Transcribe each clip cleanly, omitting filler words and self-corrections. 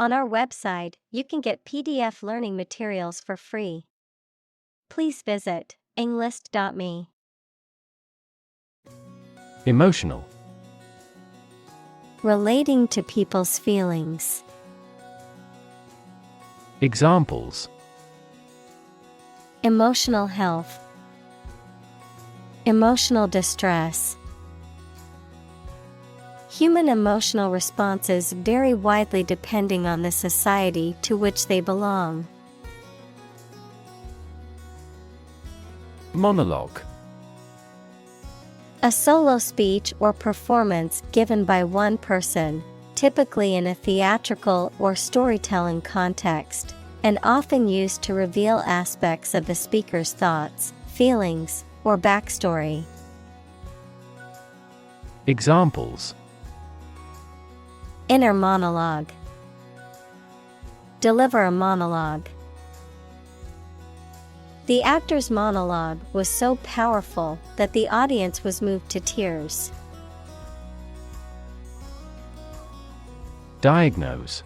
On our website, you can get PDF learning materials for free. Please visit englist.me. Emotional. Relating to people's feelings. Examples: Emotional health. Emotional distress. Human emotional responses vary widely depending on the society to which they belong. Monologue. A solo speech or performance given by one person, typically in a theatrical or storytelling context, and often used to reveal aspects of the speaker's thoughts, feelings, or backstory. Examples: Inner monologue. Deliver a monologue. The actor's monologue was so powerful that the audience was moved to tears. Diagnose.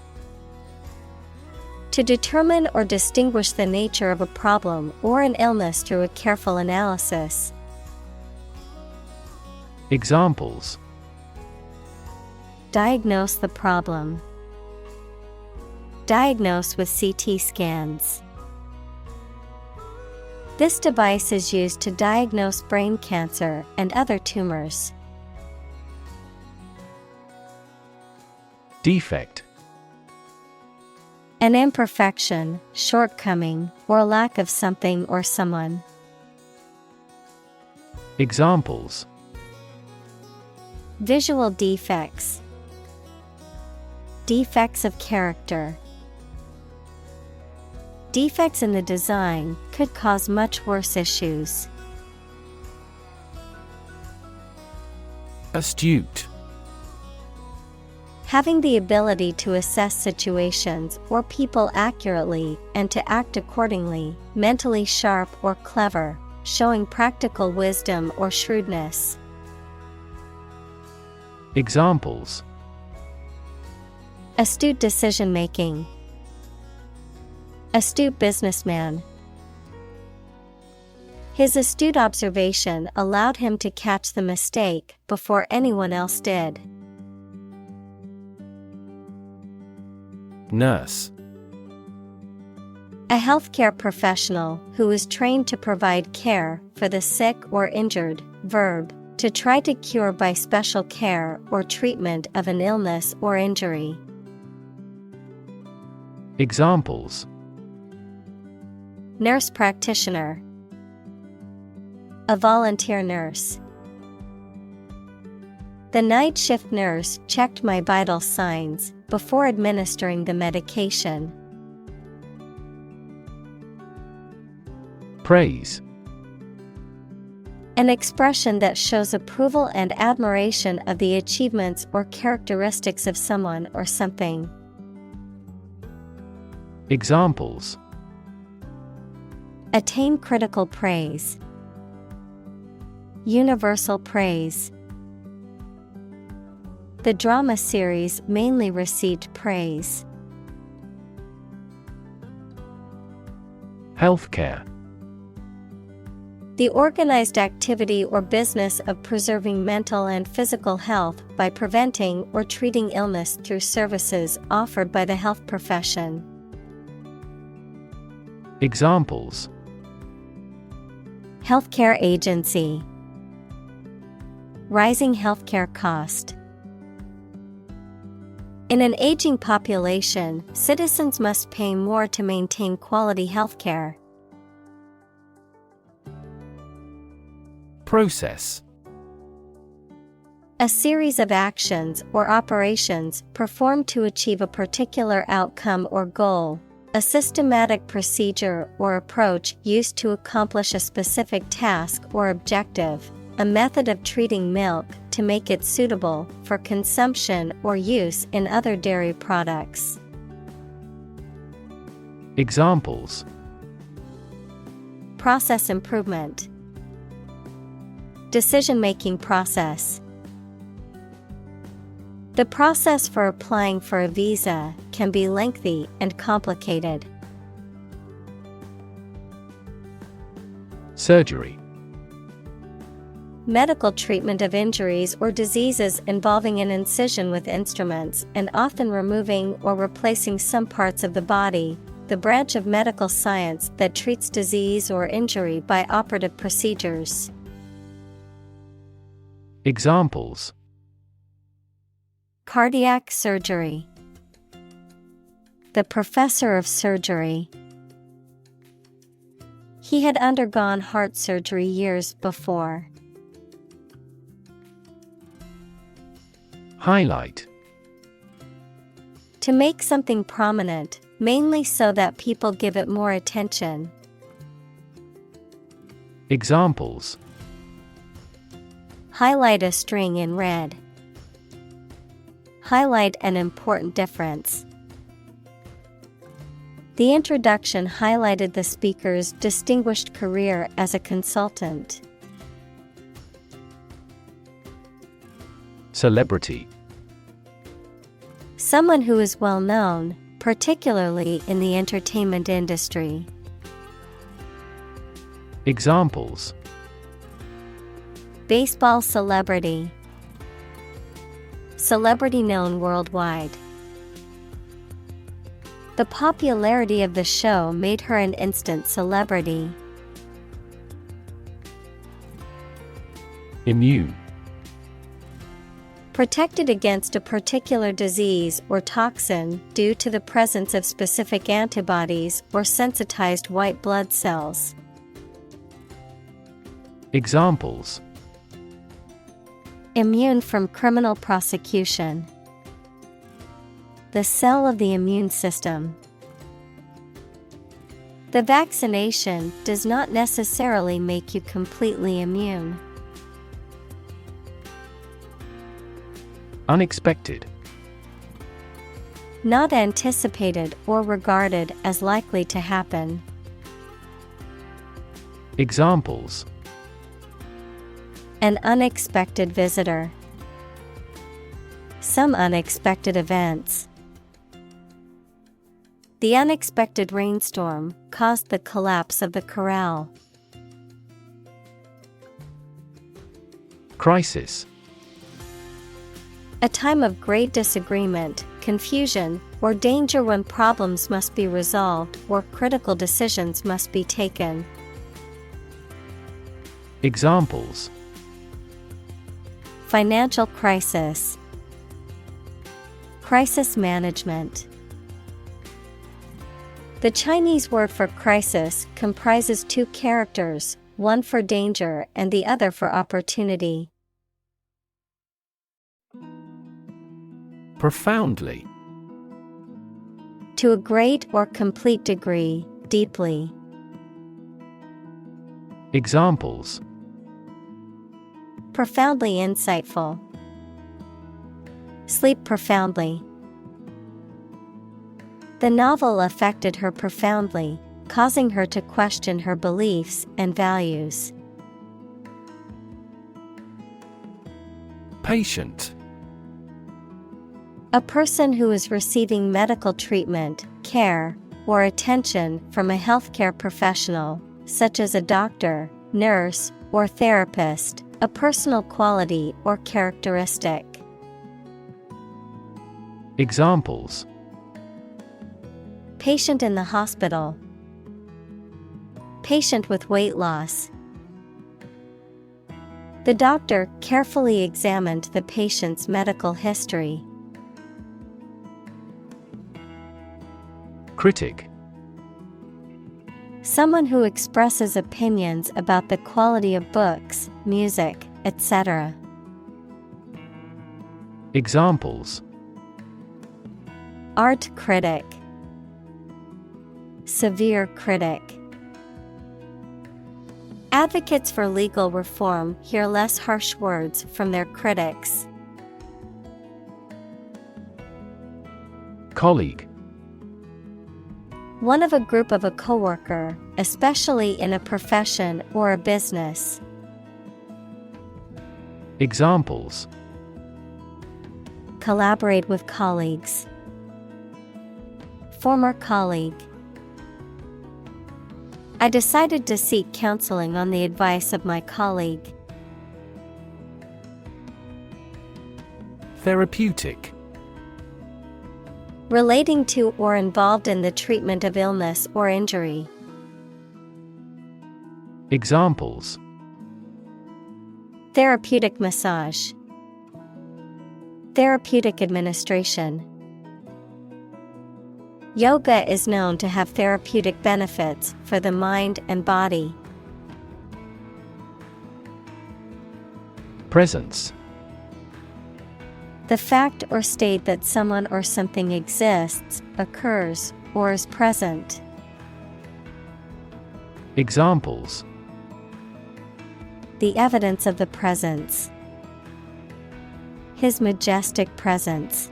To determine or distinguish the nature of a problem or an illness through a careful analysis. Examples: Diagnose the problem. Diagnose with CT scans. This device is used to diagnose brain cancer and other tumors. Defect. An imperfection, shortcoming, or lack of something or someone. Examples: Visual defects. Defects of character. Defects in the design could cause much worse issues. Astute. Having the ability to assess situations or people accurately and to act accordingly, mentally sharp or clever, showing practical wisdom or shrewdness. Examples: Astute decision-making. Astute businessman. His astute observation allowed him to catch the mistake before anyone else did. Nurse. A healthcare professional who is trained to provide care for the sick or injured. Verb, to try to cure by special care or treatment of an illness or injury. Examples: Nurse practitioner. A volunteer nurse. The night shift nurse checked my vital signs before administering the medication. Praise. An expression that shows approval and admiration of the achievements or characteristics of someone or something. Examples: Attain critical praise. Universal praise. The drama series mainly received praise. Healthcare. The organized activity or business of preserving mental and physical health by preventing or treating illness through services offered by the health profession. Examples: Healthcare agency. Rising healthcare cost. In an aging population, citizens must pay more to maintain quality healthcare. Process. A series of actions or operations performed to achieve a particular outcome or goal. A systematic procedure or approach used to accomplish a specific task or objective. A method of treating milk to make it suitable for consumption or use in other dairy products. Examples: Process improvement. Decision-making process. The process for applying for a visa can be lengthy and complicated. Surgery. Medical treatment of injuries or diseases involving an incision with instruments and often removing or replacing some parts of the body, the branch of medical science that treats disease or injury by operative procedures. Examples: cardiac surgery, the professor of surgery. He had undergone heart surgery years before. Highlight. To make something prominent, mainly so that people give it more attention. Examples: highlight a string in red. Highlight an important difference. The introduction highlighted the speaker's distinguished career as a consultant. Celebrity. Someone who is well known, particularly in the entertainment industry. Examples: baseball celebrity. Celebrity known worldwide. The popularity of the show made her an instant celebrity. Immune. Protected against a particular disease or toxin due to the presence of specific antibodies or sensitized white blood cells. Examples: immune from criminal prosecution. The cell of the immune system. The vaccination does not necessarily make you completely immune. Unexpected. Not anticipated or regarded as likely to happen. Examples: an unexpected visitor. Some unexpected events. The unexpected rainstorm caused the collapse of the corral. Crisis. A time of great disagreement, confusion, or danger when problems must be resolved or critical decisions must be taken. Examples: financial crisis. Crisis management. The Chinese word for crisis comprises two characters, one for danger and the other for opportunity. Profoundly. To a great or complete degree, deeply. Examples: profoundly insightful. Sleep profoundly. The novel affected her profoundly, causing her to question her beliefs and values. Patient. A person who is receiving medical treatment, care, or attention from a healthcare professional, such as a doctor, nurse, or therapist, a personal quality or characteristic. Examples: patient in the hospital. Patient with weight loss. The doctor carefully examined the patient's medical history. Critic. Someone who expresses opinions about the quality of books, music, etc. Examples: art critic. Severe critic. Advocates for legal reform hear less harsh words from their critics. Colleague. One of a group of a coworker, especially in a profession or a business. Examples: collaborate with colleagues. Former colleague. I decided to seek counseling on the advice of my colleague. Therapeutic. Relating to or involved in the treatment of illness or injury. Examples: Therapeutic massage. Therapeutic administration. Yoga is known to have therapeutic benefits for the mind and body. Presence. The fact or state that someone or something exists, occurs, or is present. Examples: The evidence of the presence. His majestic presence.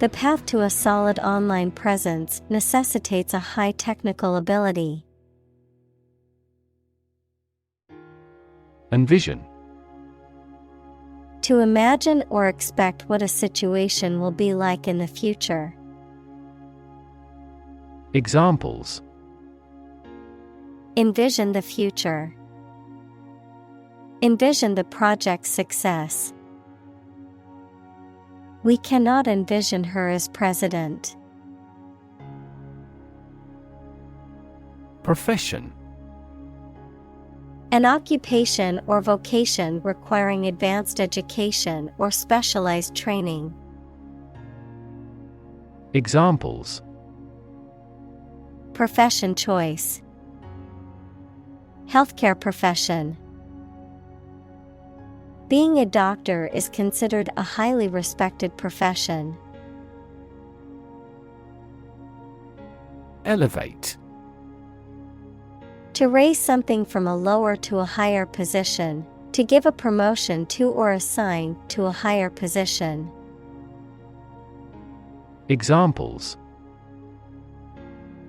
The path to a solid online presence necessitates a high technical ability. Envision. To imagine or expect what a situation will be like in the future. Examples: Envision the future. Envision the project's success. We cannot envision her as president. Profession. An occupation or vocation requiring advanced education or specialized training. Examples: Profession choice. Healthcare profession. Being a doctor is considered a highly respected profession. Elevate. To raise something from a lower to a higher position, to give a promotion to or assign to a higher position. Examples: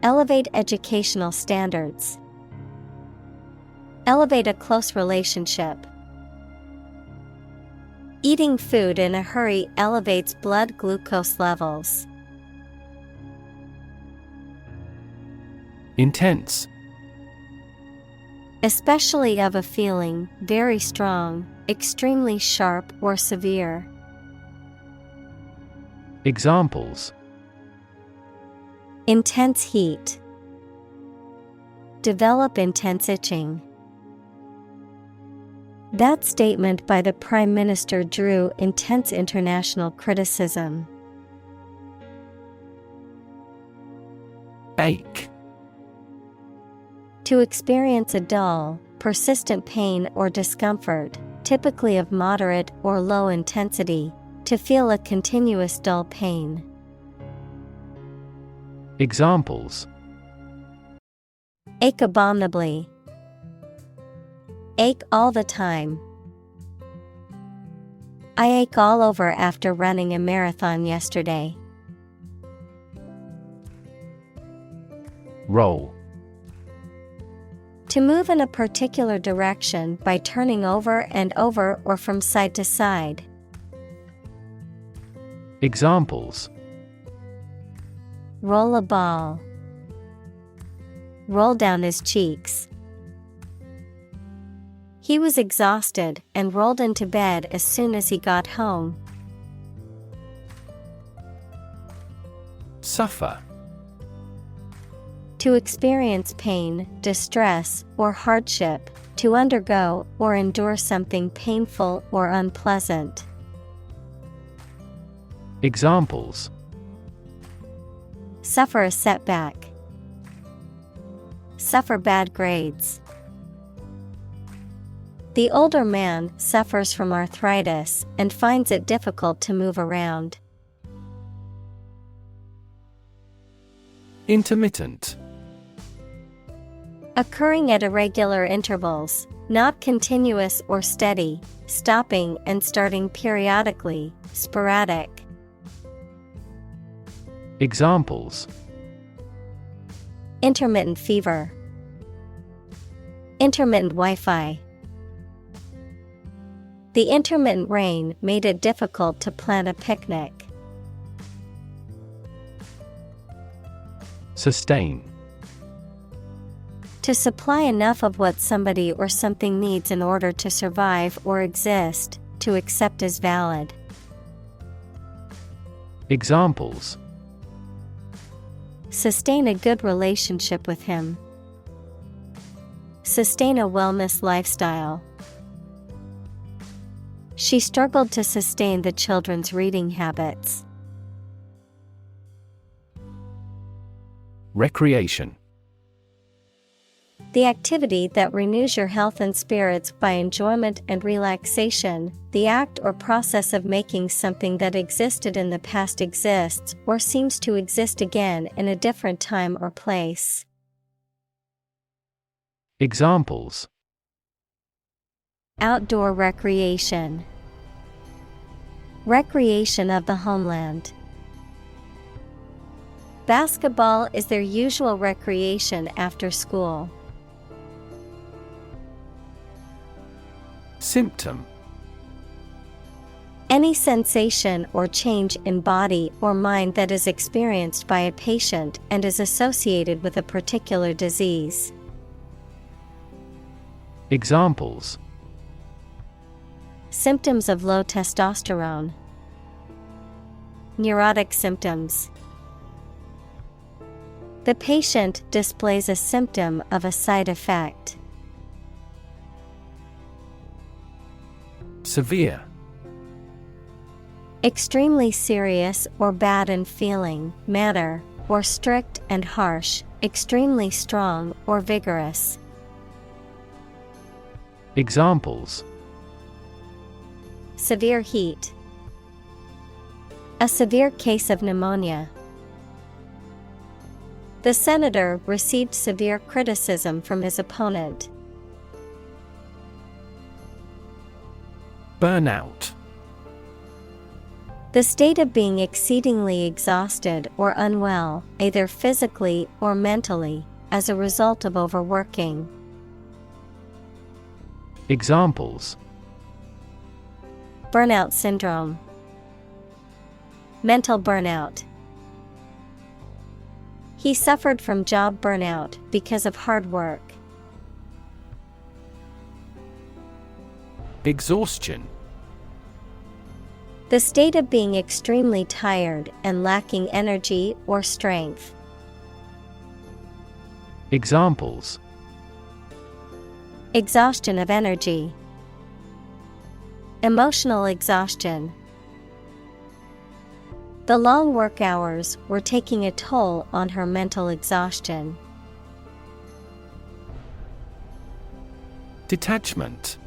Elevate educational standards. Elevate a close relationship. Eating food in a hurry elevates blood glucose levels. Intense. Especially of a feeling, very strong, extremely sharp or severe. Examples: Intense heat. Develop intense itching. That statement by the Prime Minister drew intense international criticism. Ache. To experience a dull, persistent pain or discomfort, typically of moderate or low intensity, to feel a continuous dull pain. Examples: Ache abominably. Ache all the time. I ache all over after running a marathon yesterday. Roll. To move in a particular direction by turning over and over or from side to side. Examples: Roll a ball. Roll down his cheeks. He was exhausted and rolled into bed as soon as he got home. Suffer. To experience pain, distress, or hardship, to undergo or endure something painful or unpleasant. Examples: Suffer a setback. Suffer bad grades. The older man suffers from arthritis and finds it difficult to move around. Intermittent. Occurring at irregular intervals, not continuous or steady, stopping and starting periodically, sporadic. Examples: Intermittent fever. Intermittent Wi-Fi. The intermittent rain made it difficult to plan a picnic. Sustain. To supply enough of what somebody or something needs in order to survive or exist, to accept as valid. Examples: sustain a good relationship with him. Sustain a wellness lifestyle. She struggled to sustain the children's reading habits. Recreation. The activity that renews your health and spirits by enjoyment and relaxation, the act or process of making something that existed in the past exists or seems to exist again in a different time or place. Examples: outdoor recreation. Recreation of the homeland. Basketball is their usual recreation after school. Symptom. Any sensation or change in body or mind that is experienced by a patient and is associated with a particular disease. Examples: symptoms of low testosterone. Neurotic symptoms. The patient displays a symptom of a side effect. Severe. Extremely serious or bad in feeling, manner, or strict and harsh, extremely strong or vigorous. Examples: severe heat. A severe case of pneumonia. The senator received severe criticism from his opponent. Burnout. The state of being exceedingly exhausted or unwell, either physically or mentally, as a result of overworking. Examples: burnout syndrome. Mental burnout. He suffered from job burnout because of hard work. Exhaustion. The state of being extremely tired and lacking energy or strength. Examples: exhaustion of energy. Emotional exhaustion. The long work hours were taking a toll on her mental exhaustion. Detachment.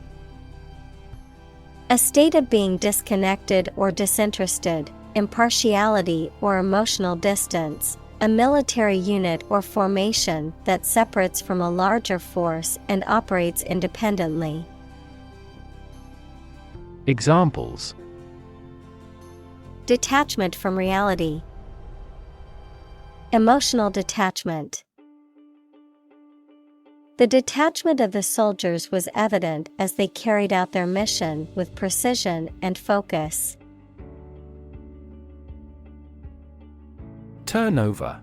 A state of being disconnected or disinterested, impartiality or emotional distance, a military unit or formation that separates from a larger force and operates independently. Examples: detachment from reality. Emotional detachment. The detachment of the soldiers was evident as they carried out their mission with precision and focus. Turnover.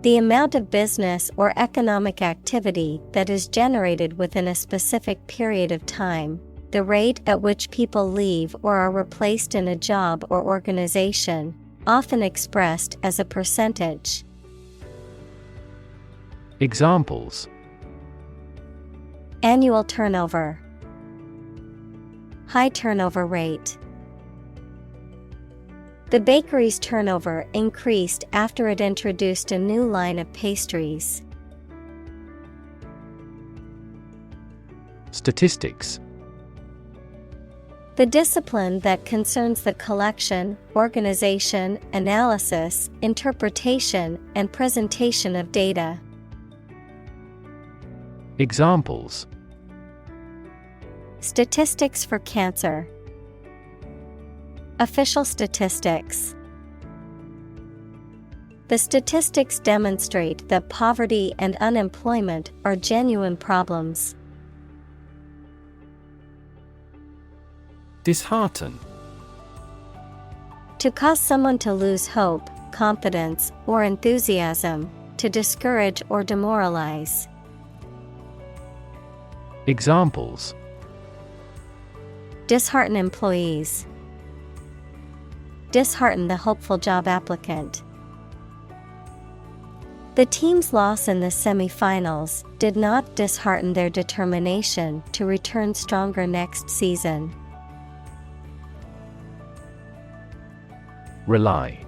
The amount of business or economic activity that is generated within a specific period of time, the rate at which people leave or are replaced in a job or organization, often expressed as a percentage. Examples: annual turnover. High turnover rate. The bakery's turnover increased after it introduced a new line of pastries. Statistics. The discipline that concerns the collection, organization, analysis, interpretation, and presentation of data. Examples: statistics for cancer. Official statistics. The statistics demonstrate that poverty and unemployment are genuine problems. Dishearten. To cause someone to lose hope, confidence, or enthusiasm, to discourage or demoralize. Examples: Dishearten employees. Dishearten the hopeful job applicant. The team's loss in the semifinals did not dishearten their determination to return stronger next season. Rely.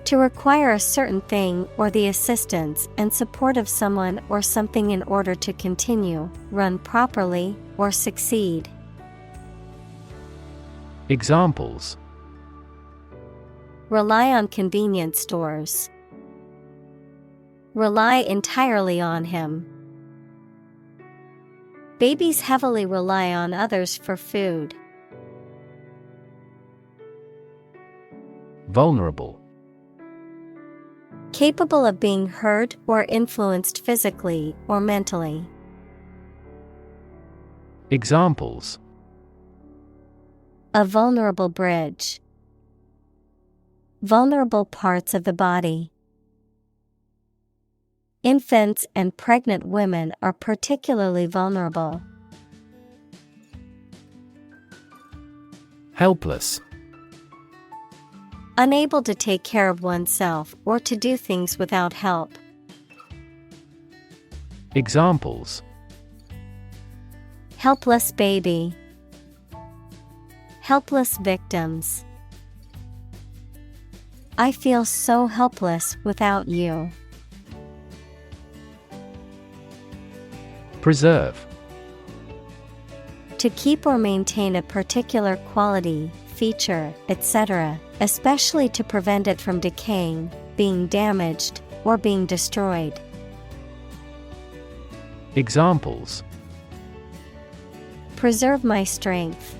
To require a certain thing or the assistance and support of someone or something in order to continue, run properly, or succeed. Examples: Rely on convenience stores. Rely entirely on him. Babies heavily rely on others for food. Vulnerable. Capable of being hurt or influenced physically or mentally. Examples: A vulnerable bridge. Vulnerable parts of the body. Infants and pregnant women are particularly vulnerable. Helpless. Unable to take care of oneself or to do things without help. Examples: Helpless baby. Helpless victims. I feel so helpless without you. Preserve. To keep or maintain a particular quality, feature, etc., especially to prevent it from decaying, being damaged, or being destroyed. Examples: Preserve my strength.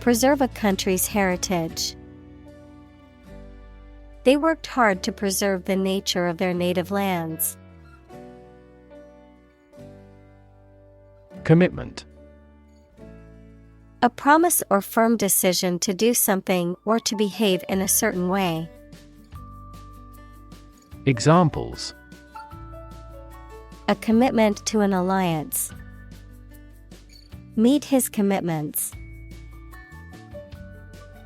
Preserve a country's heritage. They worked hard to preserve the nature of their native lands. Commitment. A promise or firm decision to do something or to behave in a certain way. Examples: A commitment to an alliance. Meet his commitments.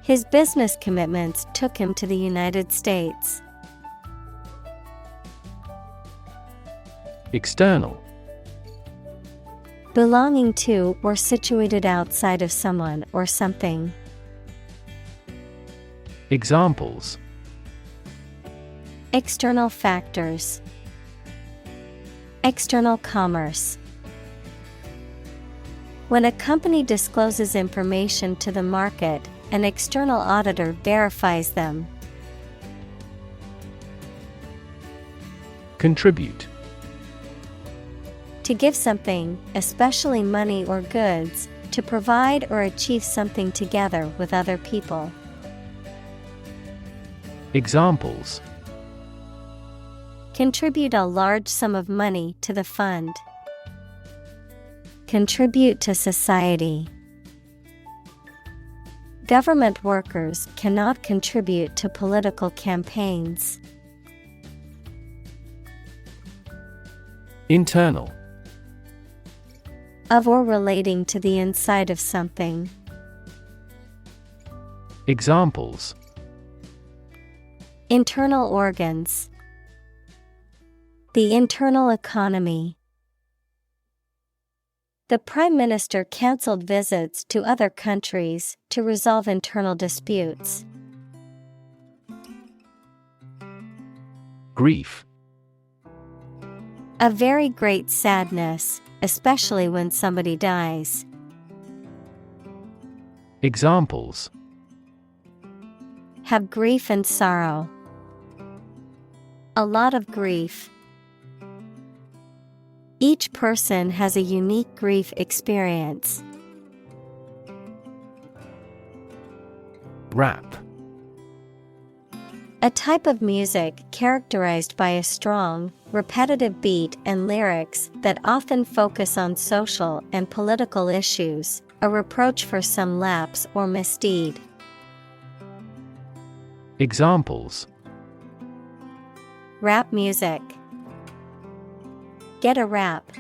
His business commitments took him to the United States. External. Belonging to or situated outside of someone or something. Examples: External factors. External commerce. When a company discloses information to the market, an external auditor verifies them. Contribute. To give something, especially money or goods, to provide or achieve something together with other people. Examples: Contribute a large sum of money to the fund. Contribute to society. Government workers cannot contribute to political campaigns. Internal. Of or relating to the inside of something. Examples: Internal organs. The internal economy. The Prime Minister cancelled visits to other countries to resolve internal disputes. Grief. A very great sadness, especially when somebody dies. Examples: Have grief and sorrow. A lot of grief. Each person has a unique grief experience. A A type of music characterized by a strong, repetitive beat and lyrics that often focus on social and political issues, a reproach for some lapse or misdeed. Examples: Rap music. Get a rap.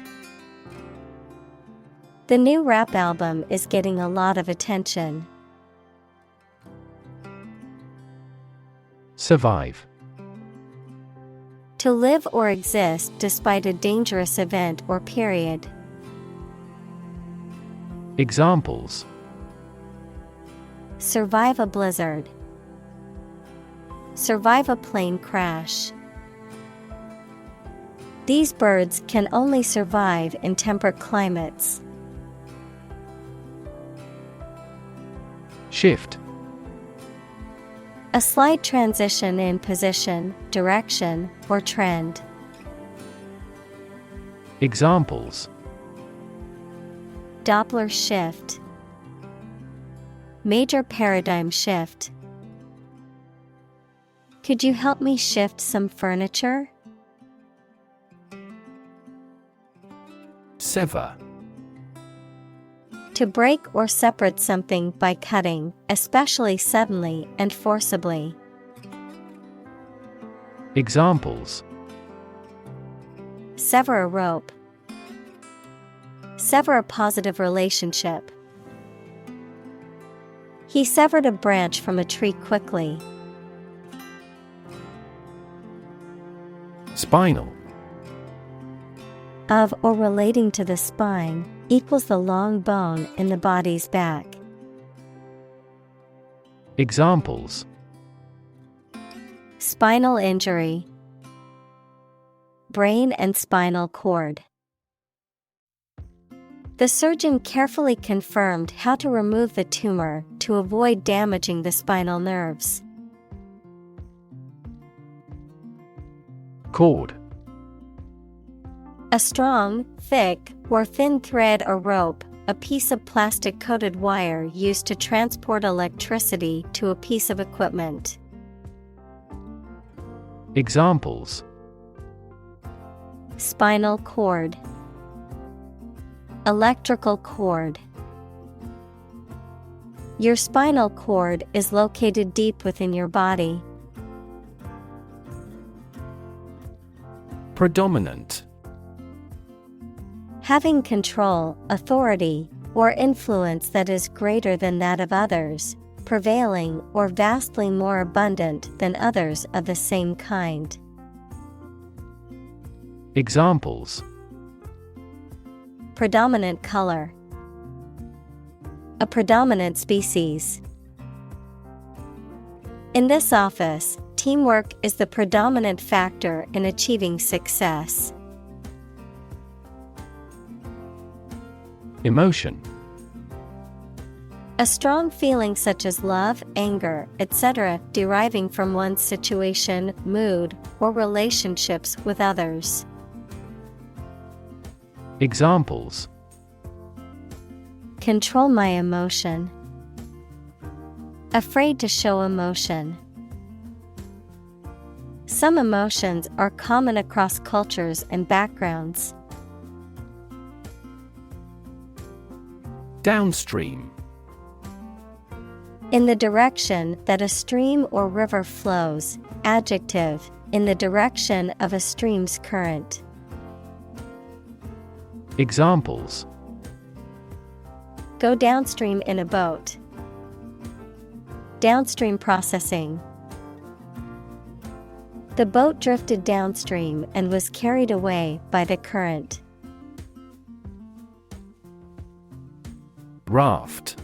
The new rap album is getting a lot of attention. Survive. To live or exist despite a dangerous event or period. Examples: Survive a blizzard. Survive a plane crash. These birds can only survive in temperate climates. Shift. A slight transition in position, direction, or trend. Examples: Doppler shift. Major paradigm shift. Could you help me shift some furniture? Sever. To break or separate something by cutting, especially suddenly and forcibly. Examples: Sever a rope. Sever a positive relationship. He severed a branch from a tree quickly. Spinal. Of or relating to the spine, equals the long bone in the body's back. Examples: Spinal injury. Brain and spinal cord. The surgeon carefully confirmed how to remove the tumor to avoid damaging the spinal nerves. Cord. A strong, thick, or thin thread or rope, a piece of plastic-coated wire used to transport electricity to a piece of equipment. Examples: Spinal cord. Electrical cord. Your spinal cord is located deep within your body. Predominant. Having control, authority, or influence that is greater than that of others, prevailing or vastly more abundant than others of the same kind. Examples: Predominant color. A predominant species. In this office, teamwork is the predominant factor in achieving success. Emotion. A strong feeling such as love, anger, etc., deriving from one's situation, mood, or relationships with others. Examples: Control my emotion. Afraid to show emotion. Some emotions are common across cultures and backgrounds. Downstream. In the direction that a stream or river flows, adjective, in the direction of a stream's current. Examples: Go downstream in a boat. Downstream processing. The boat drifted downstream and was carried away by the current. Raft.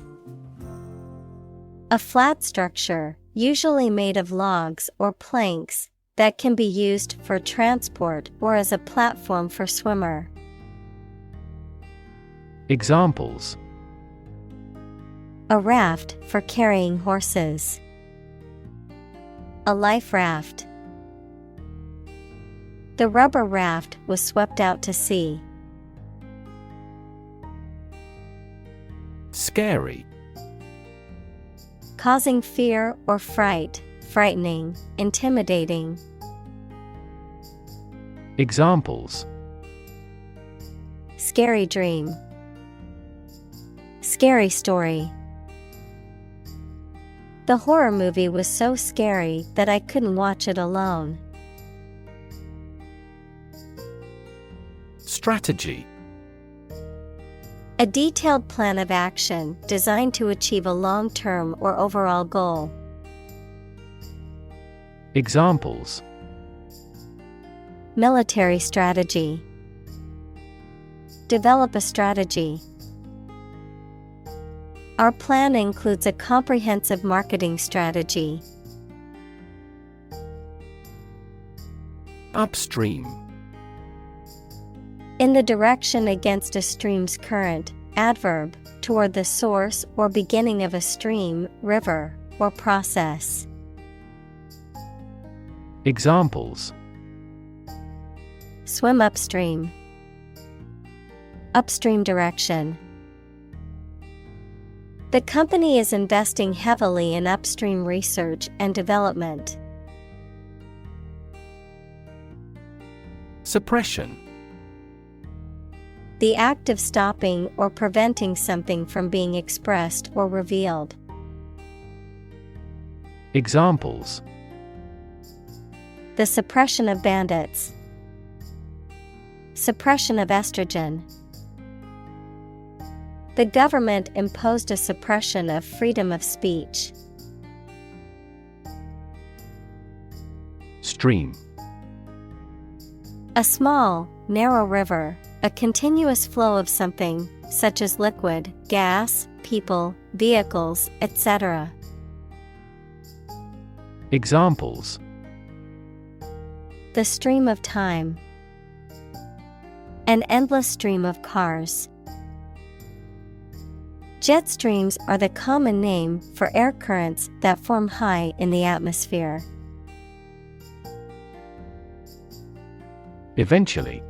A flat structure, usually made of logs or planks, that can be used for transport or as a platform for swimmer. Examples: A raft for carrying horses. A life raft. The rubber raft was swept out to sea. Scary. Causing fear or fright, frightening, intimidating. Examples: Scary dream. Scary story. The horror movie was so scary that I couldn't watch it alone. Strategy: A detailed plan of action designed to achieve a long-term or overall goal. Examples: Military strategy. Develop a strategy. Our plan includes a comprehensive marketing strategy. Upstream: In the direction against a stream's current, adverb, toward the source or beginning of a stream, river, or process. Examples: Swim upstream. Upstream direction. The company is investing heavily in upstream research and development. Suppression: The act of stopping or preventing something from being expressed or revealed. Examples: The suppression of bandits. Suppression of estrogen. The government imposed a suppression of freedom of speech. Stream: A small, narrow river, a continuous flow of something, such as liquid, gas, people, vehicles, etc. Examples: The stream of time. An endless stream of cars. Jet streams are the common name for air currents that form high in the atmosphere. Eventually: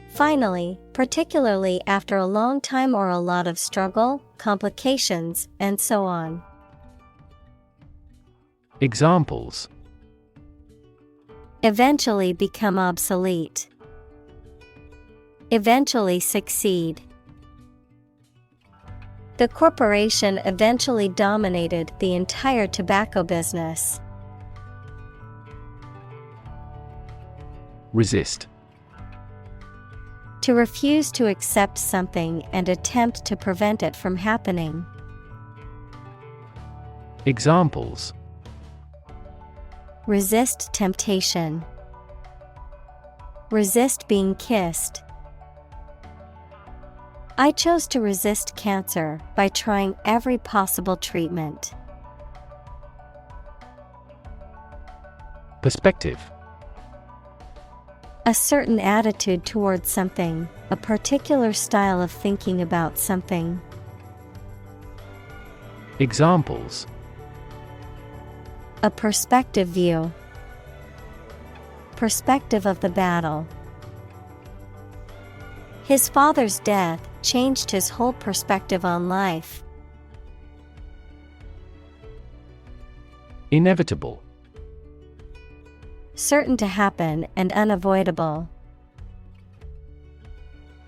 Finally, particularly after a long time or a lot of struggle, complications, and so on. Examples: Eventually become obsolete. Eventually succeed. The corporation eventually dominated the entire tobacco business. Resist: To refuse to accept something and attempt to prevent it from happening. Examples: Resist temptation. Resist being kissed. I chose to resist cancer by trying every possible treatment. Perspective: A certain attitude towards something, a particular style of thinking about something. Examples: A perspective view. Perspective of the battle. His father's death changed his whole perspective on life. Inevitable: Certain to happen and unavoidable.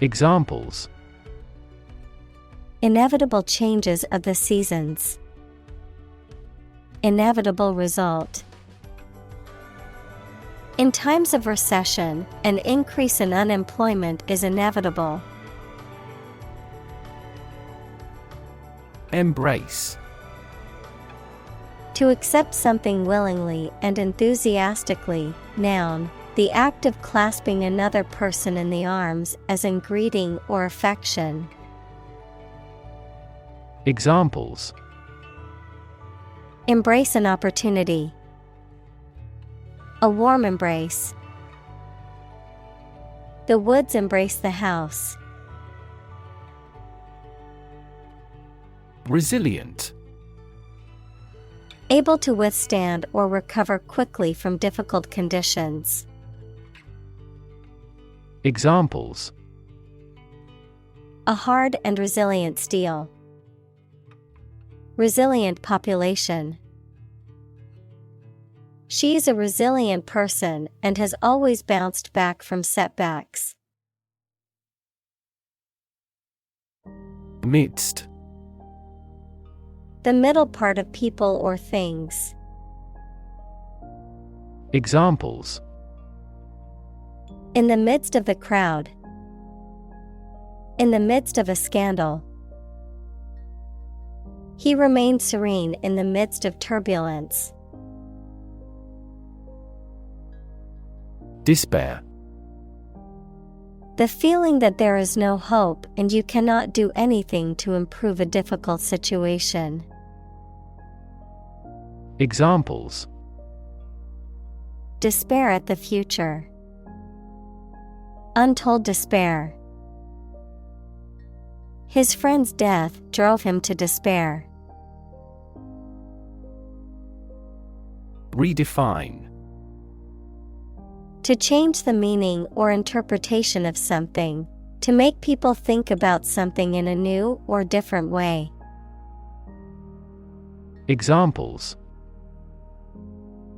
Examples: Inevitable changes of the seasons. Inevitable result. In times of recession, an increase in unemployment is inevitable. Embrace: To accept something willingly and enthusiastically. Noun, the act of clasping another person in the arms as in greeting or affection. Examples: Embrace an opportunity. A warm embrace. The woods embrace the house. Resilient: Able to withstand or recover quickly from difficult conditions. Examples: A hard and resilient steel. Resilient population. She is a resilient person and has always bounced back from setbacks. Midst. The middle part of people or things. Examples: In the midst of the crowd. In the midst of a scandal. He remained serene in the midst of turbulence. Despair. The feeling that there is no hope and you cannot do anything to improve a difficult situation. Examples: Despair at the future. Untold despair. His friend's death drove him to despair. Redefine. To change the meaning or interpretation of something, to make people think about something in a new or different way. Examples: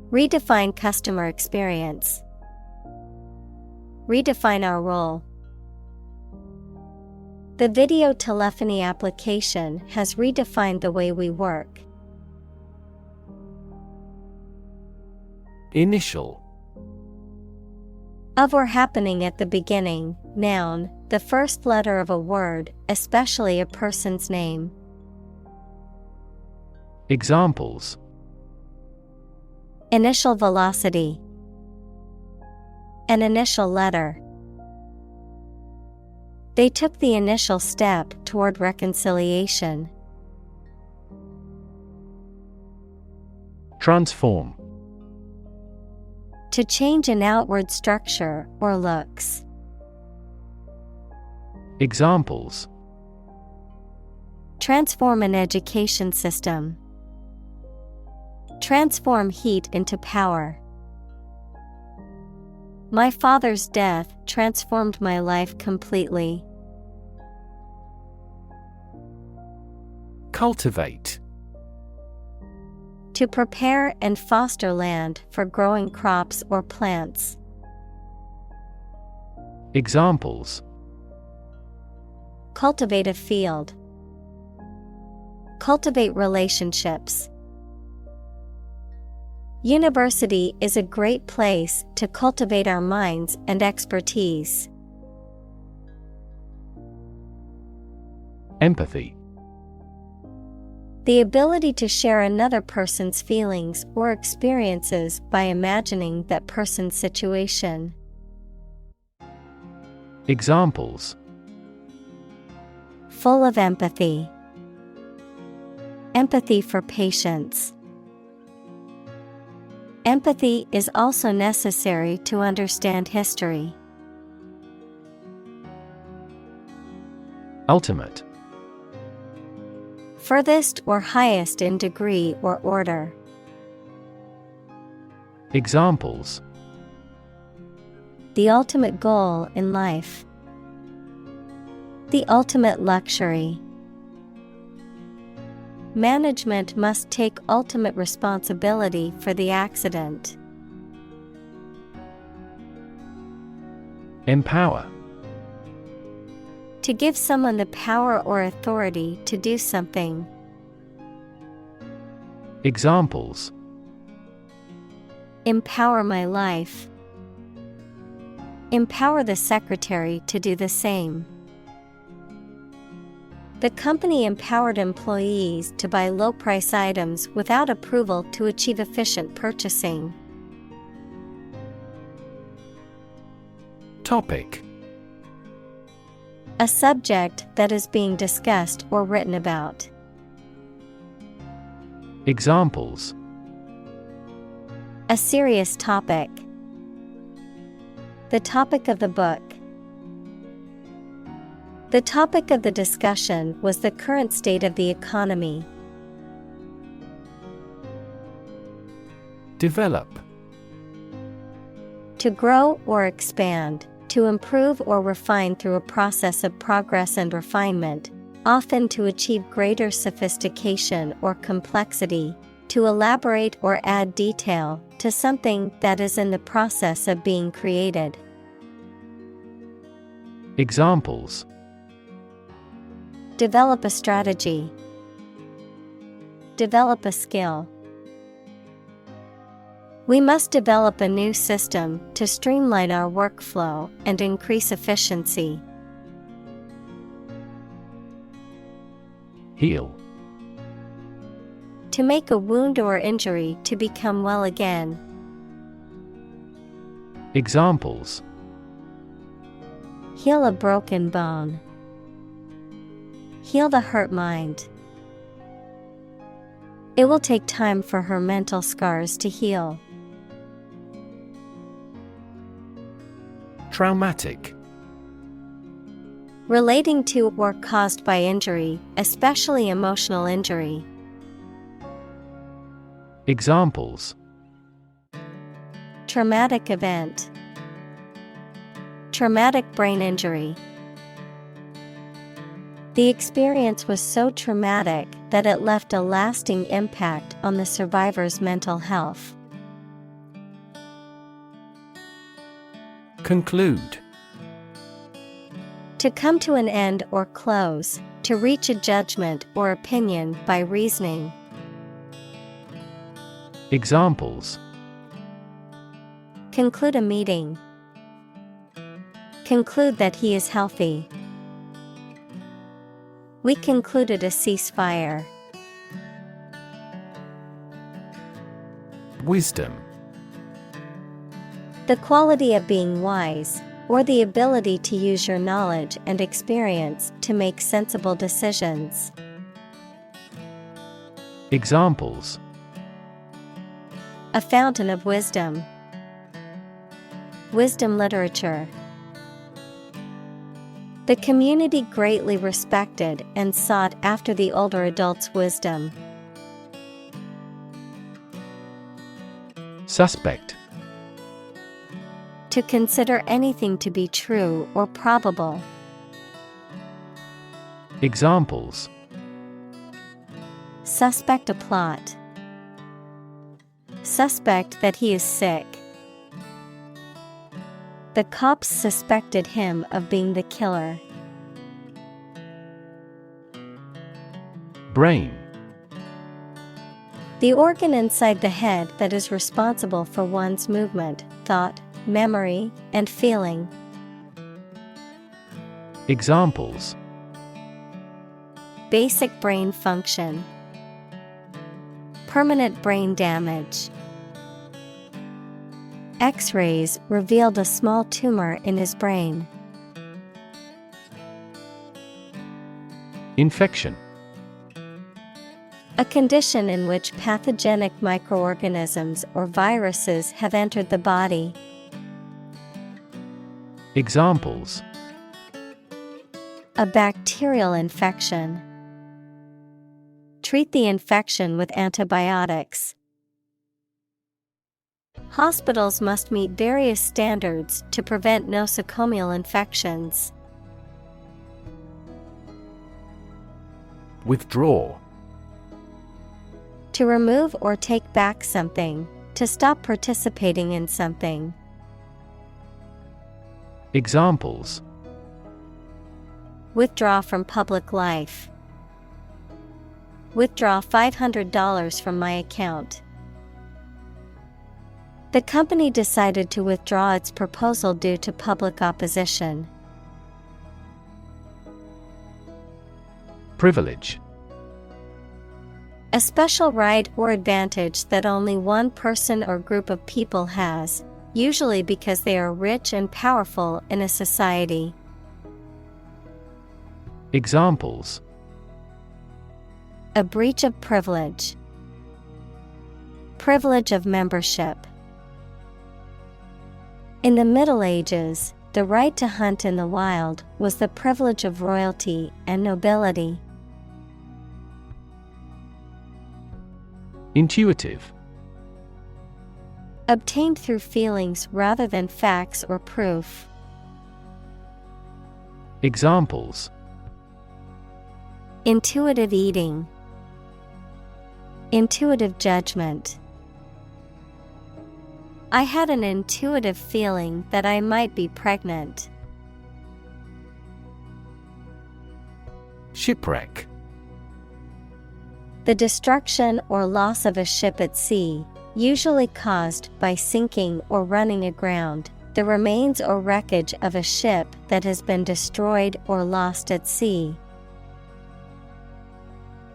Redefine customer experience. Redefine our role. The video telephony application has redefined the way we work. Initial. Of or happening at the beginning, noun, the first letter of a word, especially a person's name. Examples: Initial velocity. An initial letter. They took the initial step toward reconciliation. Transform. To change an outward structure or looks. Examples: Transform an education system. Transform heat into power. My father's death transformed my life completely. Cultivate. To prepare and foster land for growing crops or plants. Examples: Cultivate a field. Cultivate relationships. University is a great place to cultivate our minds and expertise. Empathy. The ability to share another person's feelings or experiences by imagining that person's situation. Examples: Full of empathy. Empathy for patients. Empathy is also necessary to understand history. Ultimate. Furthest or highest in degree or order. Examples: The ultimate goal in life. The ultimate luxury. Management must take ultimate responsibility for the accident. Empower. To give someone the power or authority to do something. Examples: Empower my life. Empower the secretary to do the same. The company empowered employees to buy low-price items without approval to achieve efficient purchasing. Topic. A subject that is being discussed or written about. Examples: A serious topic. The topic of the book. The topic of the discussion was the current state of the economy. Develop. To grow or expand, to improve or refine through a process of progress and refinement, often to achieve greater sophistication or complexity, to elaborate or add detail to something that is in the process of being created. Examples: Develop a strategy. Develop a skill. We must develop a new system to streamline our workflow and increase efficiency. Heal. To make a wound or injury to become well again. Examples: Heal a broken bone. Heal the hurt mind. It will take time for her mental scars to heal. Traumatic. Relating to or caused by injury, especially emotional injury. Examples: Traumatic event. Traumatic brain injury. The experience was so traumatic that it left a lasting impact on the survivor's mental health. Conclude. To come to an end or close, to reach a judgment or opinion by reasoning. Examples: Conclude a meeting. Conclude that he is healthy. We concluded a ceasefire. Wisdom. The quality of being wise, or the ability to use your knowledge and experience to make sensible decisions. Examples: A fountain of wisdom. Wisdom literature. The community greatly respected and sought after the older adult's wisdom. Suspect. To consider anything to be true or probable. Examples: Suspect a plot. Suspect that he is sick. The cops suspected him of being the killer. Brain. The organ inside the head that is responsible for one's movement, thought, memory, and feeling. Examples: Basic brain function. Permanent brain damage. X-rays revealed a small tumor in his brain. Infection. A condition in which pathogenic microorganisms or viruses have entered the body. Examples: A bacterial infection. Treat the infection with antibiotics. Hospitals must meet various standards to prevent nosocomial infections. Withdraw. To remove or take back something, to stop participating in something. Examples: Withdraw from public life. Withdraw $500 from my account. The company decided to withdraw its proposal due to public opposition. Privilege. A special right or advantage that only one person or group of people has, usually because they are rich and powerful in a society. Examples: A breach of privilege. Privilege of membership. In the Middle Ages, the right to hunt in the wild was the privilege of royalty and nobility. Intuitive. Obtained through feelings rather than facts or proof. Examples: Intuitive eating. Intuitive judgment. I had an intuitive feeling that I might be pregnant. Shipwreck. The destruction or loss of a ship at sea, usually caused by sinking or running aground, the remains or wreckage of a ship that has been destroyed or lost at sea.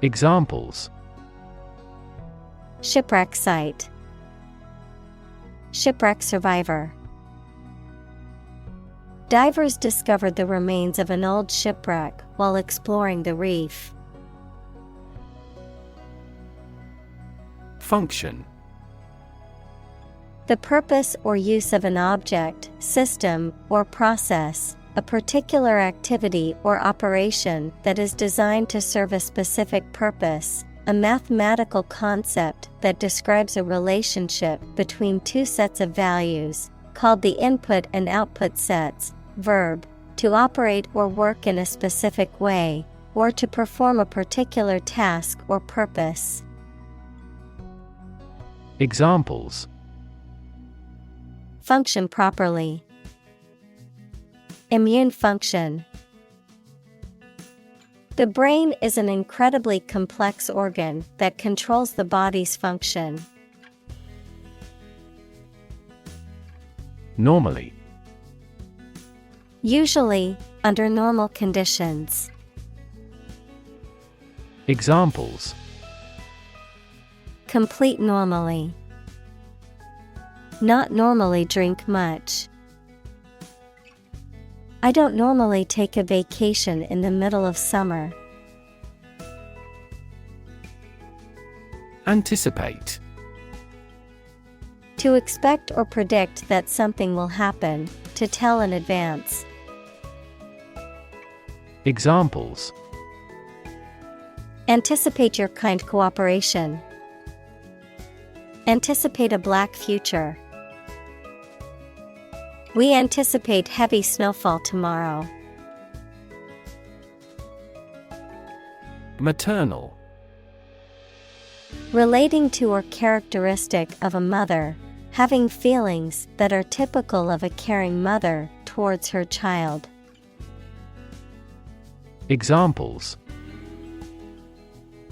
Examples: Shipwreck site. Shipwreck survivor. Divers discovered the remains of an old shipwreck while exploring the reef. Function. The purpose or use of an object, system, or process, a particular activity or operation that is designed to serve a specific purpose, a mathematical concept that describes a relationship between two sets of values, called the input and output sets. Verb, to operate or work in a specific way, or to perform a particular task or purpose. Examples: Function properly. Immune function. The brain is an incredibly complex organ that controls the body's function. Normally. Usually, under normal conditions. Examples: Complete normally. Not normally drink much. I don't normally take a vacation in the middle of summer. Anticipate. To expect or predict that something will happen, to tell in advance. Examples: Anticipate your kind cooperation. Anticipate a black future. We anticipate heavy snowfall tomorrow. Maternal. Relating to or characteristic of a mother, having feelings that are typical of a caring mother towards her child. Examples: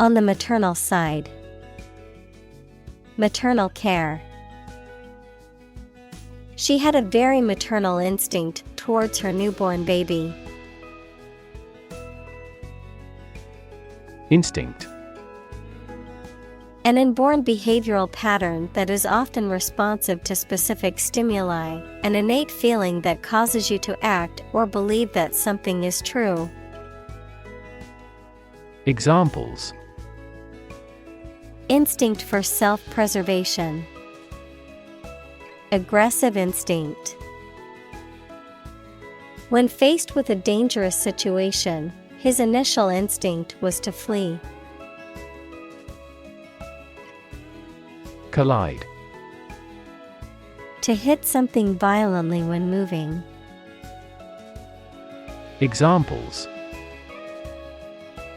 On the maternal side. Maternal care. She had a very maternal instinct towards her newborn baby. Instinct. An inborn behavioral pattern that is often responsive to specific stimuli, an innate feeling that causes you to act or believe that something is true. Examples: Instinct for self-preservation. Aggressive instinct. When faced with a dangerous situation, his initial instinct was to flee. Collide. To hit something violently when moving. Examples: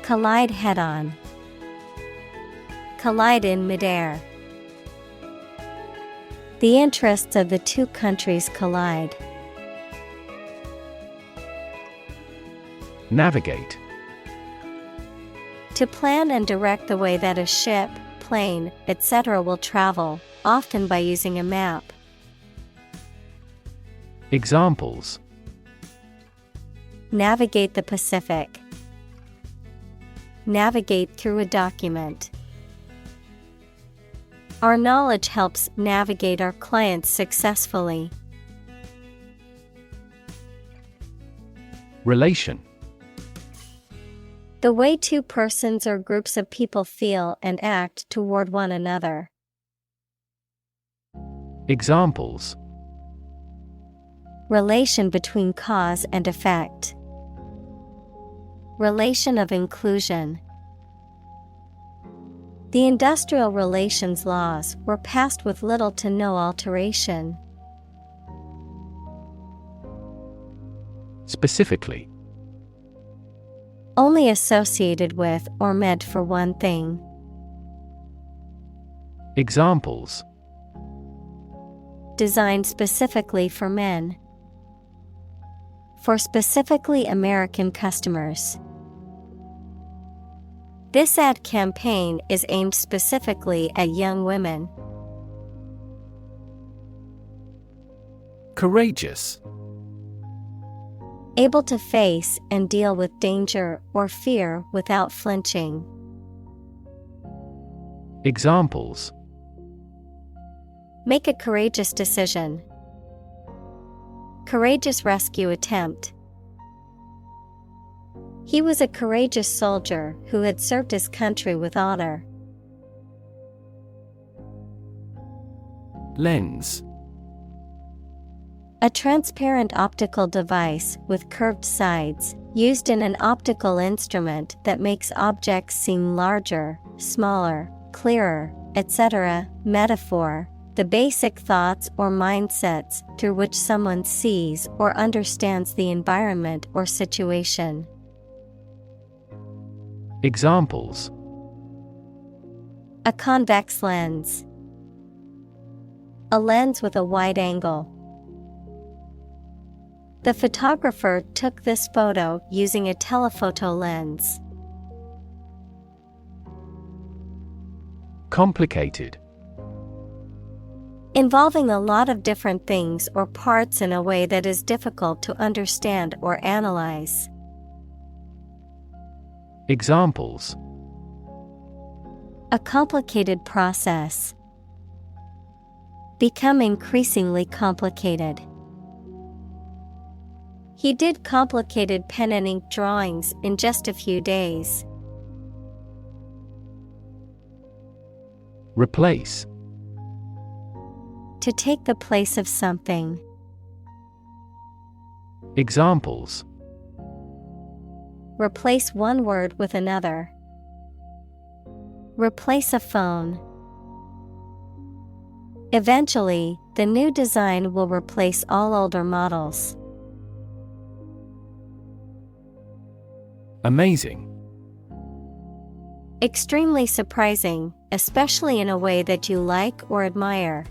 Collide head-on. Collide in midair. The interests of the two countries collide. Navigate. To plan and direct the way that a ship, plane, etc. will travel, often by using a map. Examples: Navigate the Pacific. Navigate through a document. Our knowledge helps navigate our clients successfully. Relation. The way two persons or groups of people feel and act toward one another. Examples: Relation between cause and effect. Relation of inclusion. The industrial relations laws were passed with little to no alteration. Specifically. Only associated with or meant for one thing. Examples: Designed specifically for men. For specifically American customers. This ad campaign is aimed specifically at young women. Courageous. Able to face and deal with danger or fear without flinching. Examples: Make a courageous decision. Courageous rescue attempt. He was a courageous soldier who had served his country with honor. Lens. A transparent optical device with curved sides, used in an optical instrument that makes objects seem larger, smaller, clearer, etc. Metaphor: the basic thoughts or mindsets through which someone sees or understands the environment or situation. Examples: A convex lens. A lens with a wide angle. The photographer took this photo using a telephoto lens. Complicated. Involving a lot of different things or parts in a way that is difficult to understand or analyze. Examples: A complicated process. Become increasingly complicated. He did complicated pen and ink drawings in just a few days. Replace. To take the place of something. Examples: Replace one word with another. Replace a phone. Eventually, the new design will replace all older models. Amazing. Extremely surprising, especially in a way that you like or admire.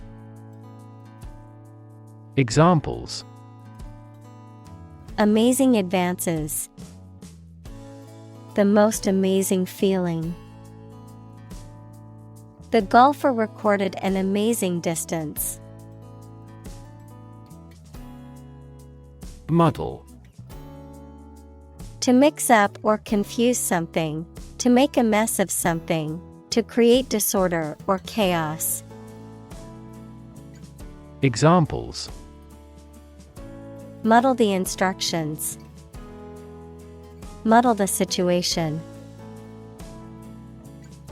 Examples: Amazing advances. The most amazing feeling. The golfer recorded an amazing distance. Muddle. To mix up or confuse something, to make a mess of something, to create disorder or chaos. Examples: Muddle the instructions. Muddle the situation.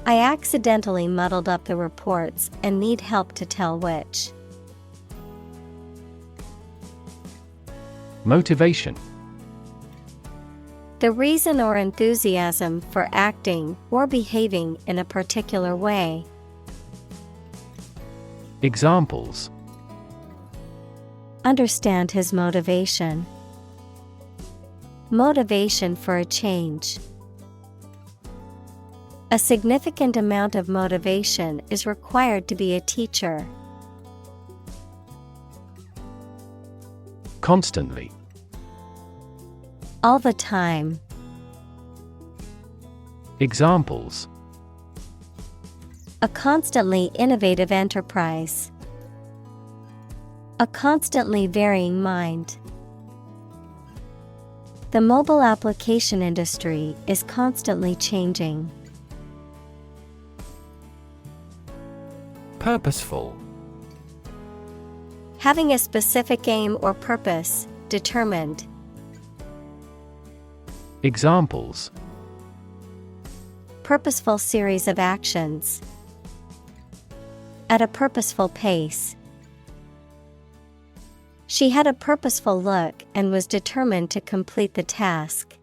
I accidentally muddled up the reports and need help to tell which. Motivation. The reason or enthusiasm for acting or behaving in a particular way. Examples: Understand his motivation. Motivation for a change. A significant amount of motivation is required to be a teacher. Constantly. All the time. Examples: A constantly innovative enterprise. A constantly varying mind. The mobile application industry is constantly changing. Purposeful. Having a specific aim or purpose, determined. Examples: Purposeful series of actions. At a purposeful pace. She had a purposeful look and was determined to complete the task.